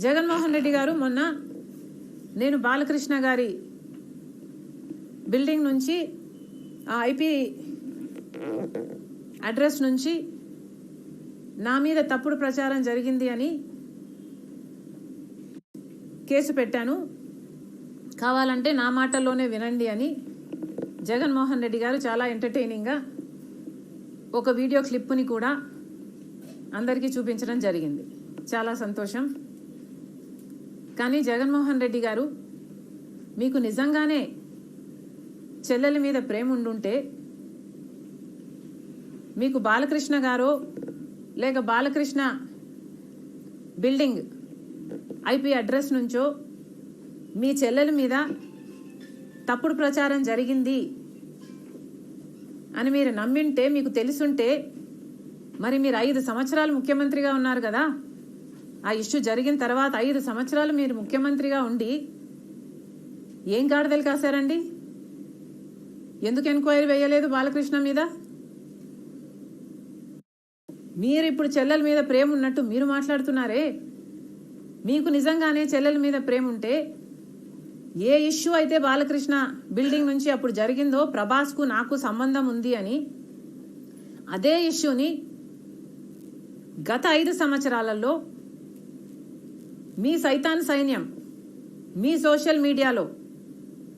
జగన్మోహన్ రెడ్డి గారు మొన్న నేను బాలకృష్ణ గారి బిల్డింగ్ నుంచి ఆ ఐపీ అడ్రస్ నుంచి నా మీద తప్పుడు ప్రచారం జరిగింది అని కేసు పెట్టాను, కావాలంటే నా మాటల్లోనే వినండి అని జగన్మోహన్ రెడ్డి గారు చాలా ఎంటర్టైనింగ్గా ఒక వీడియో క్లిప్ని కూడా అందరికీ చూపించడం జరిగింది. చాలా సంతోషం. కానీ జగన్మోహన్ రెడ్డి గారు, మీకు నిజంగానే చెల్లెల మీద ప్రేమ ఉండుంటే మీకు బాలకృష్ణ గారో లేక బాలకృష్ణ బిల్డింగ్ ఐపీ అడ్రస్ నుంచో మీ చెల్లెల మీద తప్పుడు ప్రచారం జరిగింది అని మీరు నమ్మింటే, మీకు తెలుసుంటే, మరి మీరు 5 సంవత్సరాలు ముఖ్యమంత్రిగా ఉన్నారు కదా. ఆ ఇష్యూ జరిగిన తర్వాత 5 సంవత్సరాలు మీరు ముఖ్యమంత్రిగా ఉండి ఏం గాడిదలు కాశారండి? ఎందుకు ఎంక్వైరీ వేయలేదు బాలకృష్ణ మీద? మీరు ఇప్పుడు చెల్లెల మీద ప్రేమ ఉన్నట్టు మీరు మాట్లాడుతున్నారే. మీకు నిజంగానే చెల్లెల మీద ప్రేమ ఉంటే, ఏ ఇష్యూ అయితే బాలకృష్ణ బిల్డింగ్ నుంచి అప్పుడు జరిగిందో ప్రభాస్కు నాకు సంబంధం ఉంది అని, అదే ఇష్యూని గత 5 సంవత్సరాలలో మీ సైతాన్ సైన్యం మీ సోషల్ మీడియాలో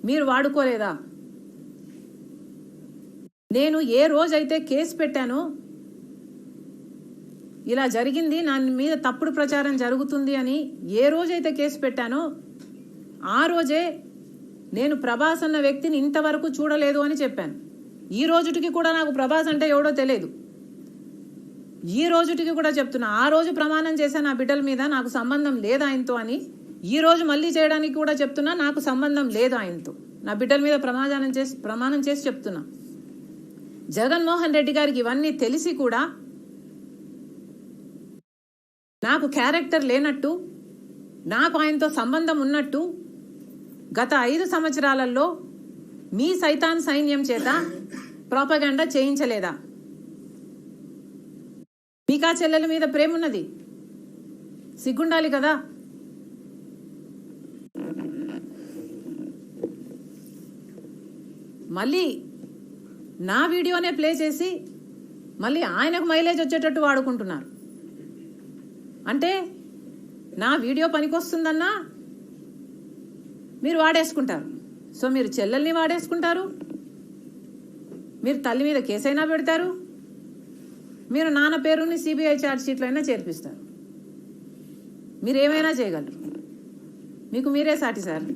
మీరు వాడుకోలేదా? నేను ఏ రోజైతే కేసు పెట్టానో, ఇలా జరిగింది, నా మీద తప్పుడు ప్రచారం జరుగుతుంది అని ఏ రోజైతే కేసు పెట్టానో ఆ రోజే నేను ప్రభాస్ అన్న వ్యక్తిని ఇంతవరకు చూడలేదు అని చెప్పాను. ఈ రోజుటికి కూడా నాకు ప్రభాస్ అంటే ఎవడో తెలియదు. ఈ రోజుటికి కూడా చెప్తున్నా, ఆ రోజు ప్రమాణం చేశాను నా బిడ్డల మీద నాకు సంబంధం లేదు ఆయనతో అని. ఈ రోజు మళ్ళీ చేయడానికి కూడా చెప్తున్నా, నాకు సంబంధం లేదు ఆయనతో. నా బిడ్డల మీద ప్రమాణం చేసి చెప్తున్నా. జగన్మోహన్ రెడ్డి గారికి ఇవన్నీ తెలిసి కూడా నాకు క్యారెక్టర్ లేనట్టు, నాకు ఆయనతో సంబంధం ఉన్నట్టు గత 5 సంవత్సరాలలో మీ సైతాన్ సైన్యం చేత ప్రాపగండా చేయించలేదా? మీకా చెల్లెల మీద ప్రేమ ఉన్నది, సిగ్గుండాలి కదా. మళ్ళీ నా వీడియోనే ప్లే చేసి మళ్ళీ ఆయనకు మైలేజ్ వచ్చేటట్టు వాడుకుంటున్నారు. అంటే నా వీడియో పనికొస్తుందన్నా మీరు వాడేసుకుంటారు. సో మీరు చెల్లెల్ని వాడేసుకుంటారు, మీరు తల్లి మీద కేసైనా పెడతారు, మీరు నాన్న పేరుని సిబిఐ ఛార్జ్ షీట్లో అయినా చేర్పిస్తారు. మీరు ఏమైనా చేయగలరు, మీకు మీరే సాటి సార్.